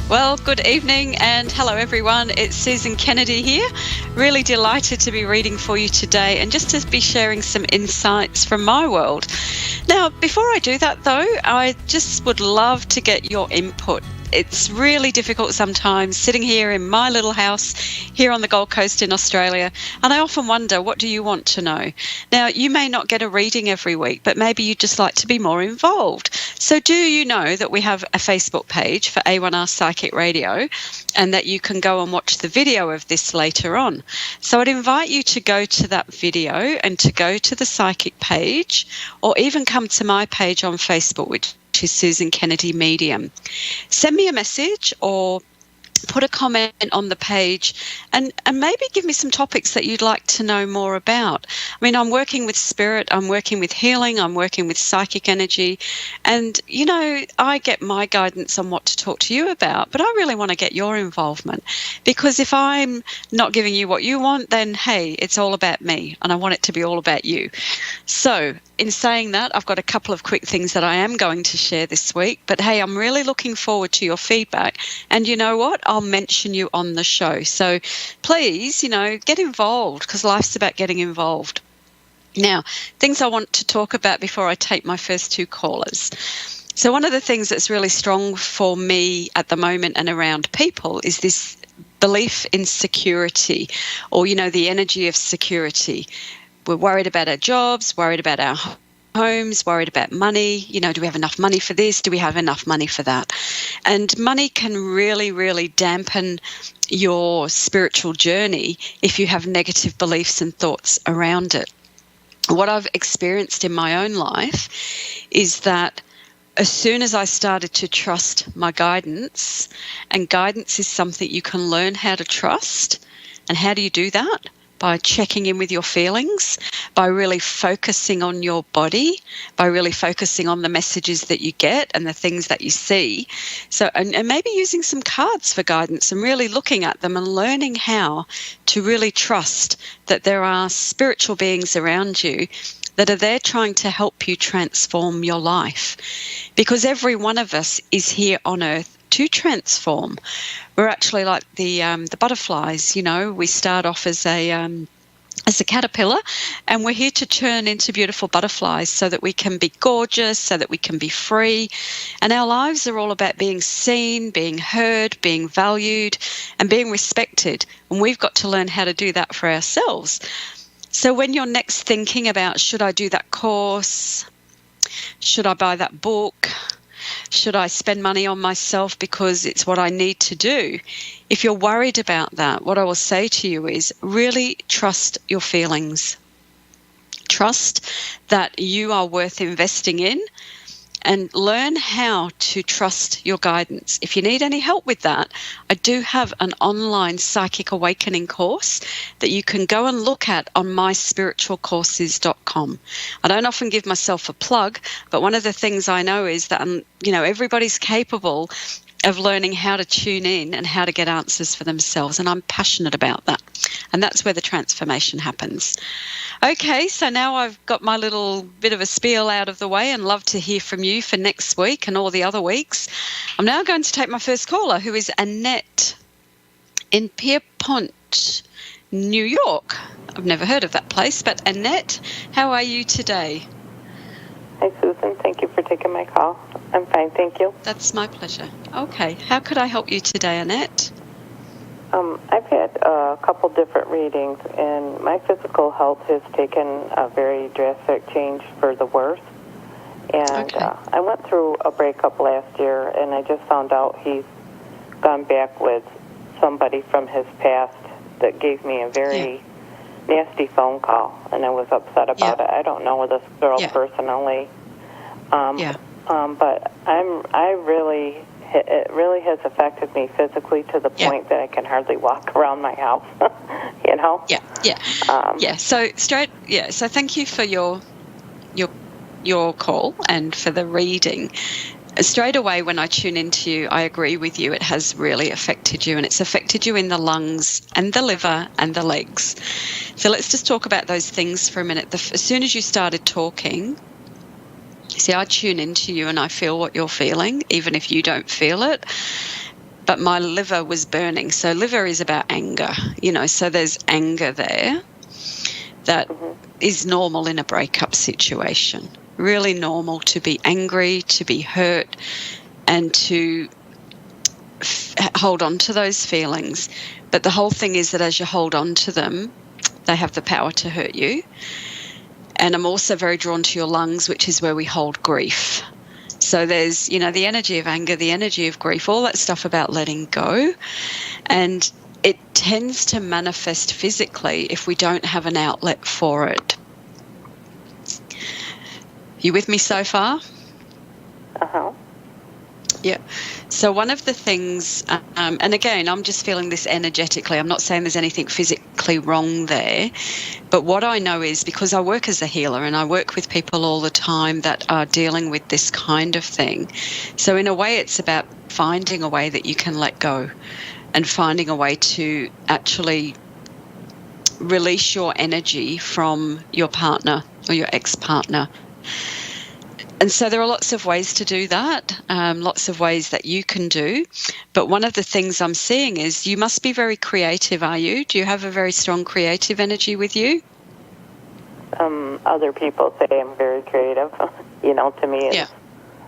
Well, good evening and hello everyone. It's Susan Kennedy here. Really delighted to be reading for you today and just to be sharing some insights from my world. Now, before I do that though, I just would love to get your input. It's really difficult sometimes sitting here in my little house here on the Gold Coast in Australia, and I often wonder, what do you want to know? Now, you may not get a reading every week, but maybe you'd just like to be more involved. So do you know that we have a Facebook page for A1R Psychic Radio and that you can go and watch the video of this later on? So I'd invite you to go to that video and to go to the Psychic page, or even come to my page on Facebook, which is Susan Kennedy Medium. Send me a message or put a comment on the page and maybe give me some topics that you'd like to know more about. I mean, I'm working with spirit, I'm working with healing, I'm working with psychic energy, and, you know, I get my guidance on what to talk to you about, but I really want to get your involvement, because if I'm not giving you what you want, then, hey, it's all about me, and I want it to be all about you. So, in saying that, I've got a couple of quick things that I am going to share this week, but hey, I'm really looking forward to your feedback, and you know what? I'll mention you on the show. So please, get involved, because life's about getting involved. Now, things I want to talk about before I take my first two callers. So one of the things that's really strong for me at the moment and around people is this belief in security, or, the energy of security. We're worried about our jobs, worried about our homes, worried about money. Do we have enough money for this? Do we have enough money for that? And money can really, really dampen your spiritual journey if you have negative beliefs and thoughts around it. What I've experienced in my own life is that as soon as I started to trust my guidance, and guidance is something you can learn how to trust, and how do you do that? By checking in with your feelings, by really focusing on your body, by really focusing on the messages that you get and the things that you see. So, and maybe using some cards for guidance and really looking at them and learning how to really trust that there are spiritual beings around you that are there trying to help you transform your life. Because every one of us is here on earth to transform. We're actually like the butterflies. We start off as a caterpillar, and we're here to turn into beautiful butterflies so that we can be gorgeous, so that we can be free. And our lives are all about being seen, being heard, being valued, and being respected. And we've got to learn how to do that for ourselves. So when you're next thinking about, should I do that course? Should I buy that book? Should I spend money on myself because it's what I need to do? If you're worried about that, what I will say to you is really trust your feelings. Trust that you are worth investing in, and learn how to trust your guidance. If you need any help with that, I do have an online Psychic Awakening course that you can go and look at on myspiritualcourses.com. I don't often give myself a plug, but one of the things I know is that, everybody's capable of learning how to tune in and how to get answers for themselves, and I'm passionate about that. And that's where the transformation happens. Okay, so now I've got my little bit of a spiel out of the way, and love to hear from you for next week and all the other weeks. I'm now going to take my first caller, who is Annette in Pierpont, New York. I've never heard of that place, but Annette, how are you today? Hi, Susan. Thank you for taking my call. I'm fine, thank you. That's my pleasure. Okay, how could I help you today, Annette? I've had a couple different readings, and my physical health has taken a very drastic change for the worse. And okay. I went through a breakup last year, and I just found out he's gone back with somebody from his past that gave me a very nasty phone call, and I was upset about it. I don't know this girl personally, but it really has affected me physically to the point that I can hardly walk around my house. So thank you for your call and for the reading. Straight away when I tune into you, I agree with you. It has really affected you, and it's affected you in the lungs and the liver and the legs. So let's just talk about those things for a minute. As soon as you started talking, see, I tune into you and I feel what you're feeling, even if you don't feel it. but my liver was burning. So liver is about anger, so there's anger there that is normal in a breakup situation. Really normal to be angry, to be hurt, and to hold on to those feelings. But the whole thing is that as you hold on to them, they have the power to hurt you. And I'm also very drawn to your lungs, which is where we hold grief. So there's, the energy of anger, the energy of grief, all that stuff about letting go. And it tends to manifest physically if we don't have an outlet for it. You with me so far? Uh-huh. Yeah. So one of the things, and again, I'm just feeling this energetically. I'm not saying there's anything physically wrong there. But what I know is, because I work as a healer and I work with people all the time that are dealing with this kind of thing. So in a way, it's about finding a way that you can let go and finding a way to actually release your energy from your partner or your ex-partner. And so there are lots of ways to do that, lots of ways that you can do. But one of the things I'm seeing is you must be very creative, are you? Do you have a very strong creative energy with you? Other people say I'm very creative. To me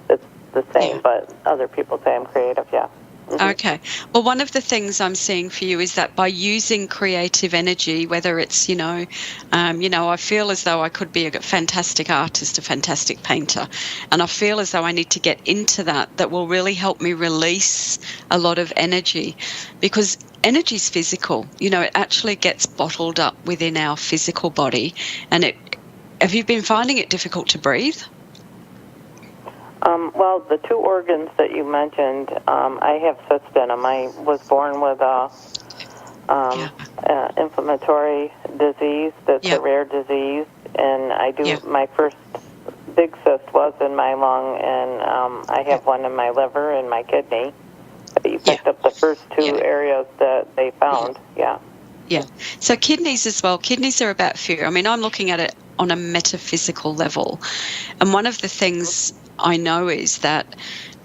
it's the same, but other people say I'm creative, yeah. Okay. Well, one of the things I'm seeing for you is that by using creative energy, whether it's, I feel as though I could be a fantastic artist, a fantastic painter, and I feel as though I need to get into that will really help me release a lot of energy, because energy is physical. It actually gets bottled up within our physical body. And have you been finding it difficult to breathe? Well, the two organs that you mentioned, I have cysts in them. I was born with inflammatory disease that's a rare disease, and my first big cyst was in my lung, and I have one in my liver and my kidney. But you picked up the first two areas that they found, Yeah. So kidneys as well. Kidneys are about fear. I mean, I'm looking at it on a metaphysical level. And one of the things I know is that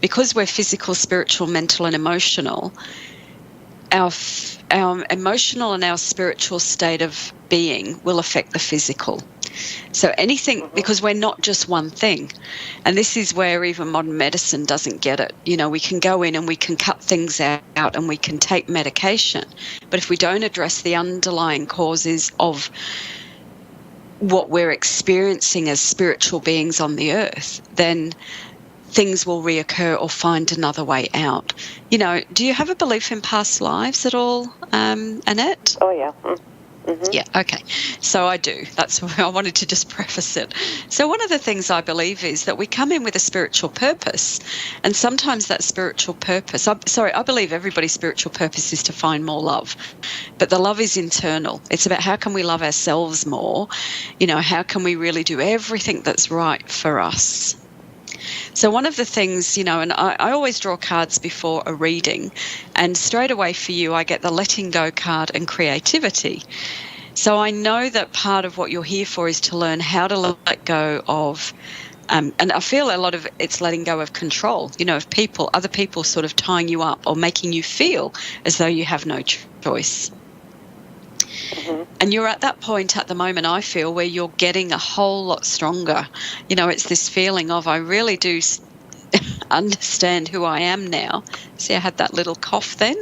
because we're physical, spiritual, mental, and emotional, our emotional and our spiritual state of being will affect the physical. So anything, because we're not just one thing. And this is where even modern medicine doesn't get it. We can go in and we can cut things out and we can take medication. But if we don't address the underlying causes of what we're experiencing as spiritual beings on the earth, then things will reoccur or find another way out. Do you have a belief in past lives at all, Annette? Oh, yeah. Yeah, okay. So I do. That's why I wanted to just preface it. So one of the things I believe is that we come in with a spiritual purpose, and sometimes that spiritual purpose, I believe everybody's spiritual purpose is to find more love, but the love is internal. It's about how can we love ourselves more, how can we really do everything that's right for us. So one of the things, and I always draw cards before a reading, and straight away for you, I get the letting go card and creativity. So I know that part of what you're here for is to learn how to let go of, and I feel a lot of it's letting go of control, of other people sort of tying you up or making you feel as though you have no choice. And you're at that point at the moment, I feel, where you're getting a whole lot stronger. It's this feeling of, I really do understand who I am now. See, I had that little cough then,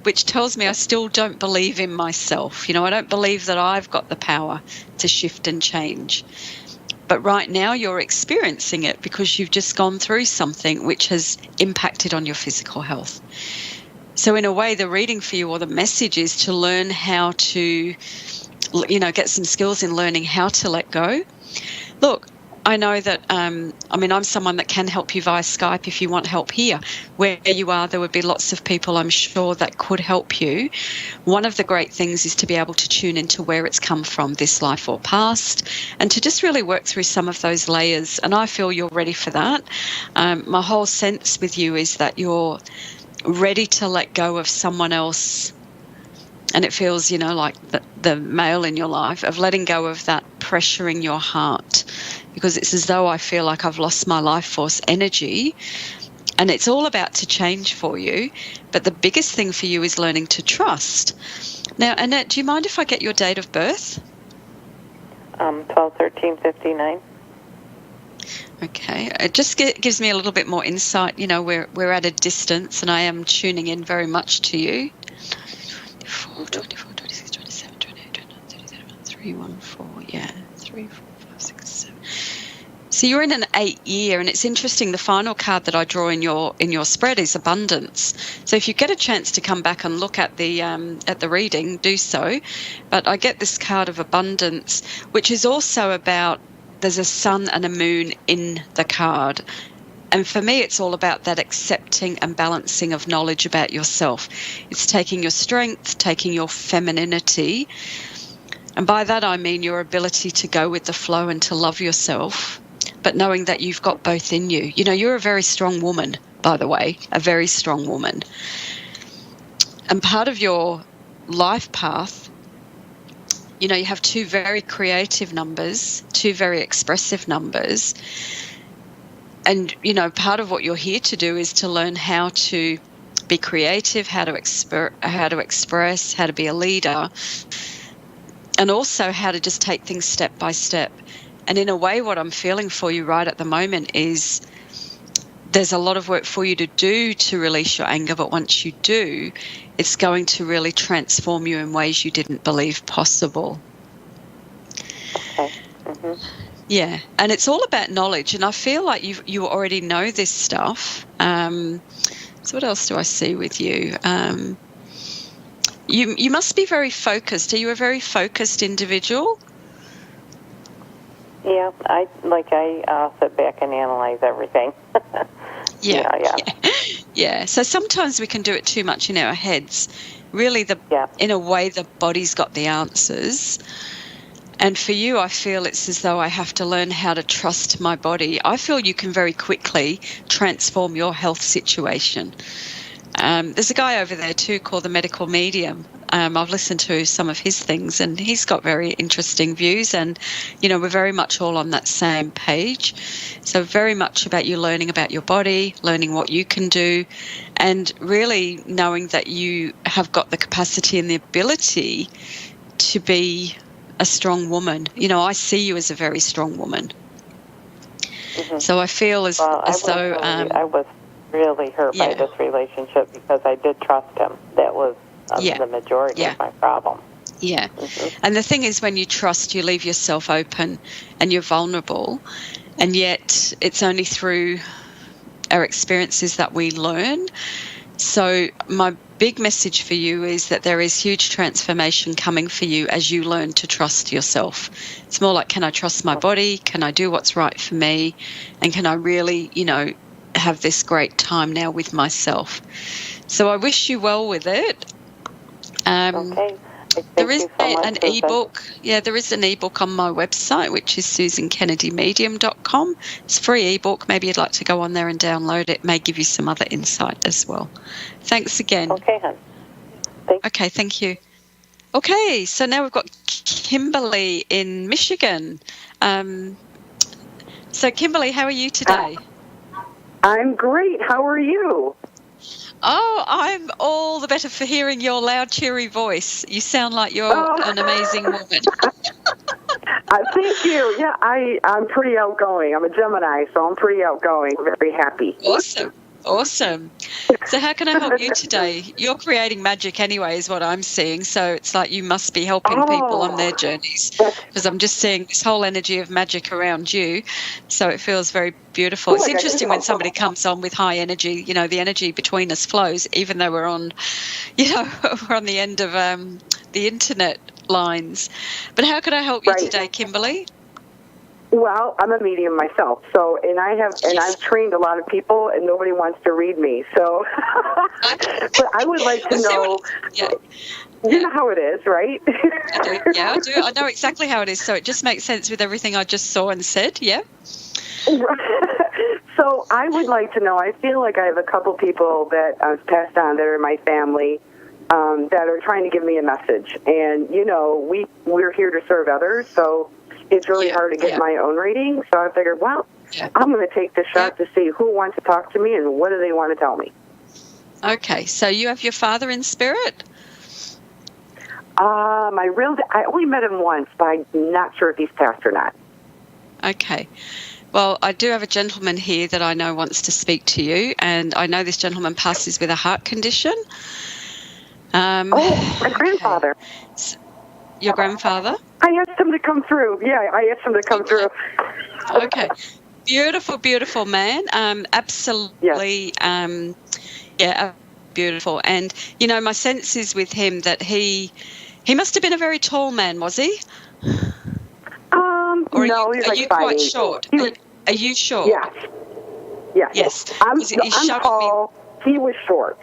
which tells me I still don't believe in myself. I don't believe that I've got the power to shift and change. But right now you're experiencing it because you've just gone through something which has impacted on your physical health. So in a way, the reading for you, or the message, is to learn how to, get some skills in learning how to let go. Look, I know that, I'm someone that can help you via Skype if you want help here. Where you are, there would be lots of people, I'm sure, that could help you. One of the great things is to be able to tune into where it's come from, this life or past, and to just really work through some of those layers. And I feel you're ready for that. My whole sense with you is that you're ready to let go of someone else, and it feels, like the male in your life, of letting go of that pressuring your heart, because it's as though I feel like I've lost my life force energy And it's all about to change for you. But the biggest thing for you is learning to trust. Now, Annette, do you mind if I get your date of birth? 12/13/59. Okay. It just gives me a little bit more insight. You know, we're at a distance, and I am tuning in very much to you. 24, 26, 27, 28, 29, 30, 31, 314, yeah. 3, 4, 5, 6, 7. So you're in an 8 year, and it's interesting. The final card that I draw in your spread is abundance. So if you get a chance to come back and look at the reading, do so. But I get this card of abundance, which is also about, there's a sun and a moon in the card. And for me, it's all about that accepting and balancing of knowledge about yourself. It's taking your strength, taking your femininity. And by that, I mean your ability to go with the flow and to love yourself, but knowing that you've got both in you. You know, you're a very strong woman, by the way, a very strong woman. And part of your life path, you know, you have 2 very creative numbers, 2 very expressive numbers. And, you know, part of what you're here to do is to learn how to be creative, how to express, how to be a leader, and also how to just take things step by step. And in a way, what I'm feeling for you right at the moment is there's a lot of work for you to do to release your anger, but once you do, it's going to really transform you in ways you didn't believe possible. Okay. Mm-hmm. Yeah, and it's all about knowledge, and I feel like you already know this stuff. So what else do I see with you? You must be very focused. Are you a very focused individual? Yeah, I sit back and analyze everything. Yeah. So sometimes we can do it too much in our heads. Really, in a way, the body's got the answers. And for you, I feel it's as though I have to learn how to trust my body. I feel you can very quickly transform your health situation. There's a guy over there too called the Medical Medium. I've listened to some of his things, and he's got very interesting views, and, you know, we're very much all on that same page. So very much about you learning about your body, learning what you can do, and really knowing that you have got the capacity and the ability to be a strong woman. You know, I see you as a very strong woman. Mm-hmm. So I feel as though... I was really hurt by this relationship because I did trust him. That was the majority of my problem. Yeah. Mm-hmm. And the thing is, when you trust, you leave yourself open and you're vulnerable. And yet it's only through our experiences that we learn. So my big message for you is that there is huge transformation coming for you as you learn to trust yourself. It's more like, can I trust my body? Can I do what's right for me? And can I really, you know, have this great time now with myself? So I wish you well with it. Okay. There is an ebook. Yeah, there is an ebook on my website, which is SusanKennedyMedium.com. It's a free ebook. Maybe you'd like to go on there and download it. It may give you some other insight as well. Thanks again. Okay, hon. Okay, thank you. Okay, so now we've got Kimberly in Michigan. So Kimberly, how are you today? I'm great. How are you? Oh, I'm all the better for hearing your loud, cheery voice. You sound like you're an amazing woman. Thank you. Yeah, I'm pretty outgoing. I'm a Gemini, so I'm pretty outgoing, very happy. Awesome. So how can I help you today? You're creating magic anyway, is what I'm seeing. So it's like you must be helping people on their journeys, because I'm just seeing this whole energy of magic around you. So it feels very beautiful. It's interesting when somebody comes on with high energy. You know, the energy between us flows, even though we're on, you know, we're on the end of the internet lines. But how can I help you today, Kimberly? Well, I'm a medium myself, and I've trained a lot of people, and nobody wants to read me. So, but I would like to know. You know how it is, right? I do. Yeah, I do. I know exactly how it is. So it just makes sense with everything I just saw and said. Yeah. So I would like to know. I feel like I have a couple people that I've passed on that are my family. That are trying to give me a message, and you know, we're here to serve others, so it's really hard to get my own reading. So I figured, well, I'm going to take the shot to see who wants to talk to me and what do they want to tell me. Okay, so you have your father in spirit? I only met him once, but I'm not sure if he's passed or not. Okay. Well, I do have a gentleman here that I know wants to speak to you, and I know this gentleman passes with a heart condition. My grandfather. Your grandfather? I asked him to come through. Yeah, I asked him to come through. Okay. Beautiful, beautiful man. Absolutely. Yes. Beautiful. And, my sense is with him that he must have been a very tall man, was he? Or no, he's like 5'8". Are you quite short? Are you short? Yes. I'm tall. He was short.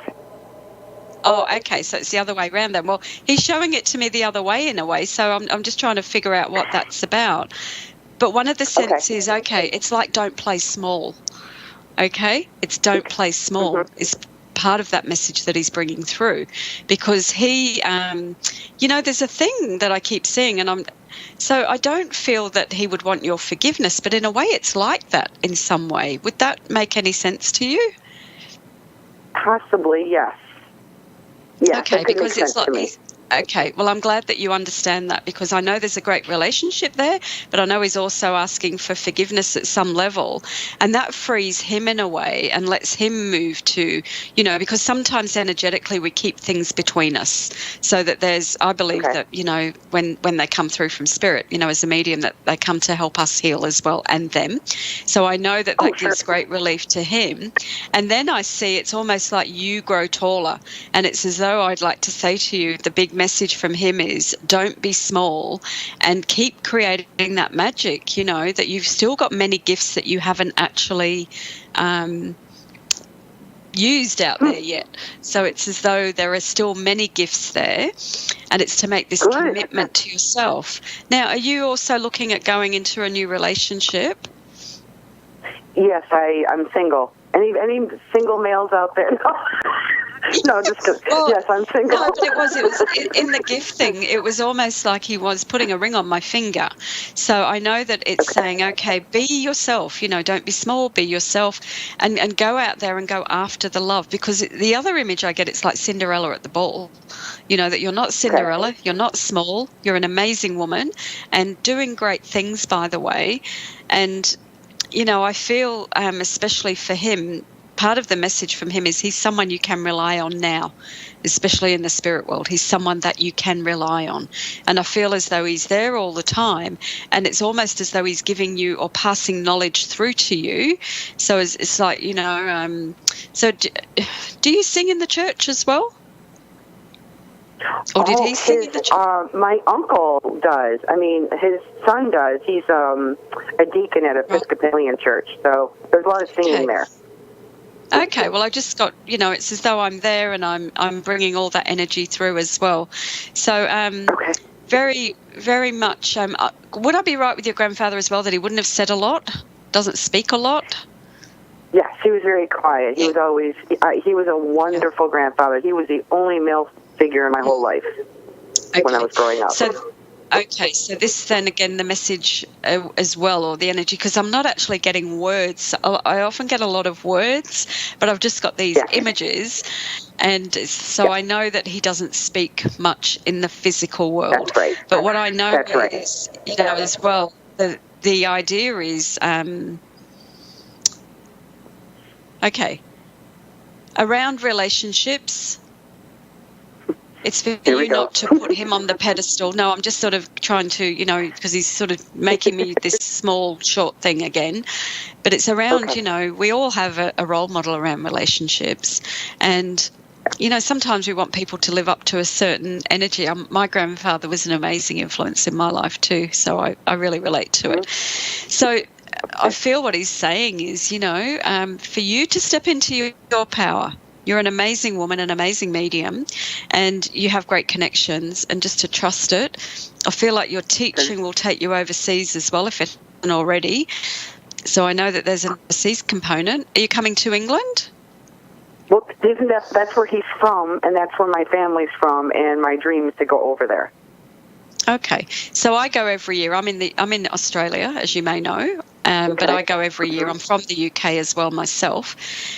Oh, okay. So it's the other way around then. Well, he's showing it to me the other way in a way. So I'm just trying to figure out what that's about. But one of the senses, it's like don't play small. Okay? It's don't play small. It's part of that message that he's bringing through, because he, there's a thing that I keep seeing, and so I don't feel that he would want your forgiveness, but in a way it's like that in some way. Would that make any sense to you? Possibly, yes. Yeah, okay, because it's like, okay, well, I'm glad that you understand that, because I know there's a great relationship there, but I know he's also asking for forgiveness at some level, and that frees him in a way and lets him move to, because sometimes energetically we keep things between us, so that I believe that, when they come through from spirit, as a medium, that they come to help us heal as well, and them. So I know that gives great relief to him. And then I see it's almost like you grow taller, and it's as though I'd like to say to you, the big message from him is don't be small and keep creating that magic, that you've still got many gifts that you haven't actually used out there yet. So it's as though there are still many gifts there, and it's to make this commitment to yourself. Now, are you also looking at going into a new relationship? Yes, I'm single. Any single males out there? No, yes, I'm single. No, but it was in the gift thing. It was almost like he was putting a ring on my finger. So I know that it's saying, okay, be yourself. Don't be small. Be yourself, and go out there and go after the love. Because the other image I get, it's like Cinderella at the ball. That you're not Cinderella. You're not small. You're an amazing woman, and doing great things, by the way. And I feel, especially for him, part of the message from him is he's someone you can rely on now, especially in the spirit world. He's someone that you can rely on. And I feel as though he's there all the time, and it's almost as though he's giving you or passing knowledge through to you. So it's like, so do you sing in the church as well? Or did he sing in the church? My uncle does. I mean, his son does. He's a deacon at Episcopalian church. So there's a lot of singing there. Okay, well, I just got, it's as though I'm there and I'm bringing all that energy through as well. So very, very much, would I be right with your grandfather as well that he wouldn't have said a lot, doesn't speak a lot? Yes, he was very quiet. He was always, he was a wonderful grandfather. He was the only male figure in my whole life when I was growing up. So this then again, the message as well, or the energy, because I'm not actually getting words. I often get a lot of words, but I've just got these images, and so I know that he doesn't speak much in the physical world. That's right. But what I know is, as well, the idea is, around relationships. It's for you not to put him on the pedestal. No, I'm just sort of trying to, because he's sort of making me this small, short thing again. But it's around, we all have a role model around relationships. And, sometimes we want people to live up to a certain energy. My grandfather was an amazing influence in my life too, so I really relate to it. So I feel what he's saying is, for you to step into your power. You're an amazing woman, an amazing medium, and you have great connections, and just to trust it. I feel like your teaching will take you overseas as well, if it hasn't already. So I know that there's an overseas component. Are you coming to England? Well, that's where he's from, and that's where my family's from, and my dream is to go over there. Okay. So I go every year. I'm in Australia, as you may know. but I go every year. I'm from the UK as well myself.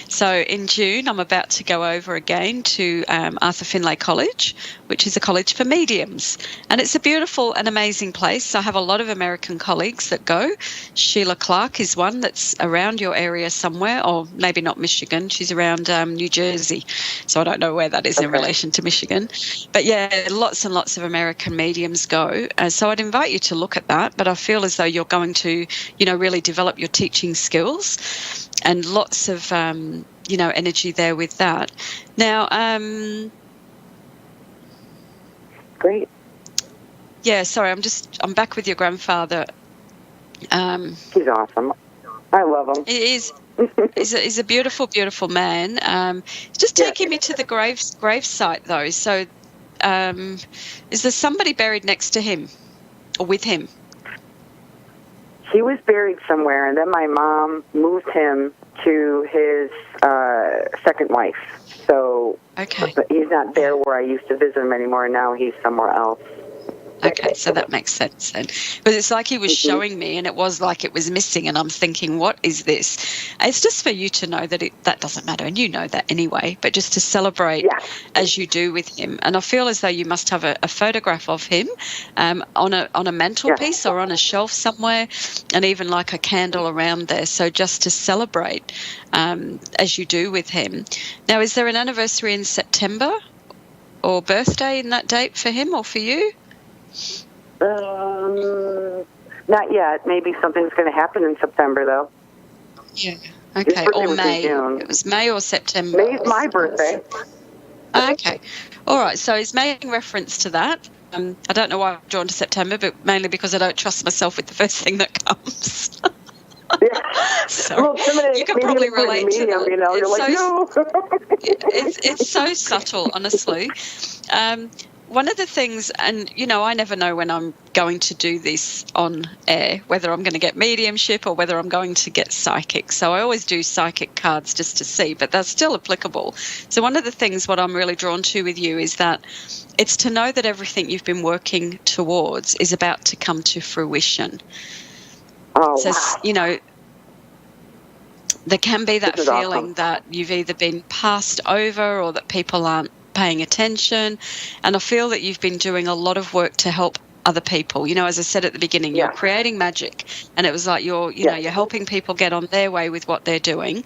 So in June, I'm about to go over again to Arthur Findlay College, which is a college for mediums. And it's a beautiful and amazing place. I have a lot of American colleagues that go. Sheila Clark is one that's around your area somewhere, or maybe not Michigan. She's around New Jersey. So I don't know where that is in relation to Michigan. But yeah, lots and lots of American mediums go. So I'd invite you to look at that. But I feel as though you're going to, really develop your teaching skills, and lots of, energy there with that. Now, great. Yeah, sorry, I'm back with your grandfather. He's awesome. I love him. He is. He's a beautiful, beautiful man. He's just taking me to the grave site, though. So, is there somebody buried next to him or with him? He was buried somewhere, and then my mom moved him to his second wife. So he's not there where I used to visit him anymore. Now he's somewhere else. Okay, so that makes sense then. But it's like he was showing me, and it was like it was missing, and I'm thinking, what is this? It's just for you to know that that doesn't matter, and you know that anyway, but just to celebrate as you do with him. And I feel as though you must have a photograph of him on a mantelpiece or on a shelf somewhere, and even like a candle around there. So just to celebrate as you do with him. Now, is there an anniversary in September or birthday in that date for him or for you? Not yet. Maybe something's going to happen in September, though. Yeah. Okay. Or May. It was May or September. May's my birthday. Okay. All right. So he's making reference to that. I don't know why I'm drawn to September, but mainly because I don't trust myself with the first thing that comes. So you can probably relate to that. It's so subtle, honestly. One of the things, and, I never know when I'm going to do this on air, whether I'm going to get mediumship or whether I'm going to get psychic. So I always do psychic cards just to see, but they're still applicable. So one of the things what I'm really drawn to with you is that it's to know that everything you've been working towards is about to come to fruition. Oh, so, wow. There can be that feeling that you've either been passed over or that people aren't paying attention, and I feel that you've been doing a lot of work to help other people. As I said at the beginning, you're creating magic, and it was like you're helping people get on their way with what they're doing,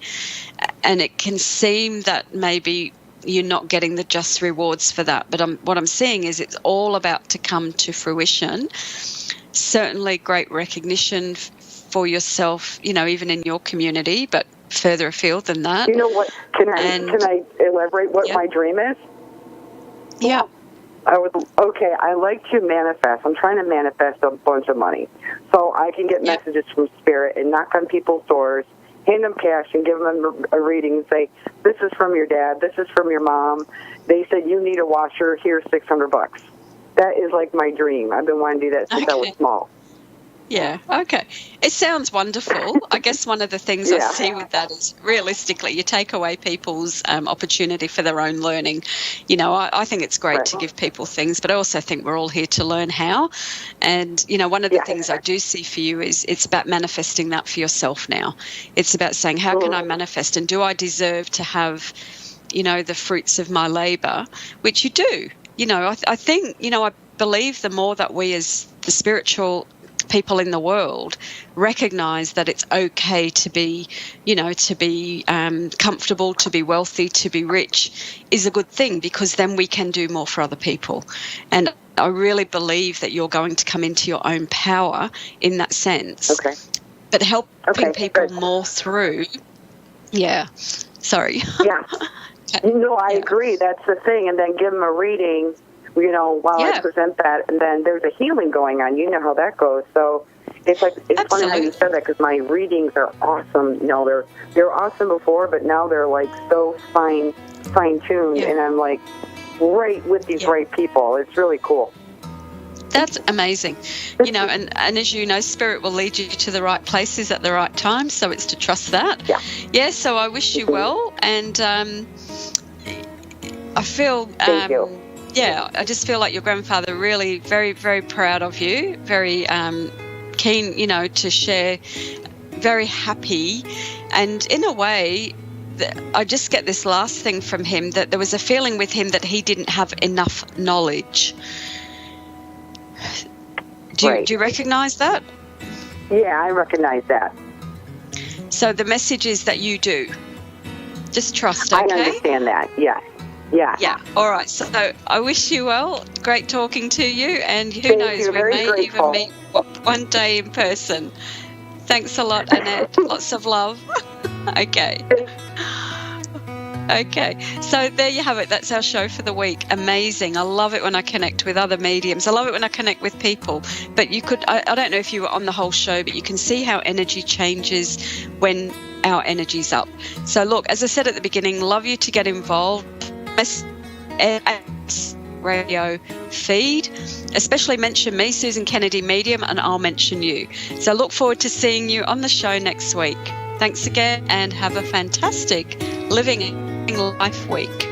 and it can seem that maybe you're not getting the just rewards for that, but what I'm seeing is it's all about to come to fruition. Certainly great recognition for yourself, even in your community, but further afield than that. You know what? Can I elaborate what my dream is? Yeah. I like to manifest. I'm trying to manifest a bunch of money so I can get messages from Spirit and knock on people's doors, hand them cash and give them a reading and say, this is from your dad, this is from your mom. They said, you need a washer, here's $600. That is like my dream. I've been wanting to do that since I was small. Yeah, okay. It sounds wonderful. I guess one of the things I see with that is realistically you take away people's opportunity for their own learning. I think it's great to give people things, but I also think we're all here to learn how. And, one of the things I do see for you is it's about manifesting that for yourself now. It's about saying, how can I manifest, and do I deserve to have, the fruits of my labor, which you do. I think, I believe the more that we as the spiritual people in the world recognize that it's okay to be, comfortable, to be wealthy, to be rich is a good thing, because then we can do more for other people. And I really believe that you're going to come into your own power in that sense. Okay. But helping people more through. Yeah. Sorry. Yeah. No, I agree. That's the thing. And then give them a reading, while I present that, and then there's a healing going on. You know how that goes. So it's funny how you said that, because my readings are awesome. They're awesome before, but now they're like so fine-tuned, and I'm like right with these right people. It's really cool. That's amazing. And as you know, Spirit will lead you to the right places at the right time, so it's to trust that. Yeah, so I wish you well, and I feel... Thank you. Yeah, I just feel like your grandfather really very, very proud of you, very keen, to share very happy, and in a way, I just get this last thing from him, that there was a feeling with him that he didn't have enough knowledge. Do you recognize that? Yeah, I recognize that. So the message is that you do. Just trust, okay? I understand that, yes. Yeah. Yeah. All right. So I wish you well. Great talking to you. And who Thank knows, you. we Very may grateful. even meet one day in person. Thanks a lot, Annette. Lots of love. Okay. Okay. So there you have it. That's our show for the week. Amazing. I love it when I connect with other mediums. I love it when I connect with people. But you could, I don't know if you were on the whole show, but you can see how energy changes when our energy's up. So look, as I said at the beginning, love you to get involved. Radio feed, especially mention me, Susan Kennedy Medium, and I'll mention you. So look forward to seeing you on the show next week. Thanks again, and have a fantastic Living Life week.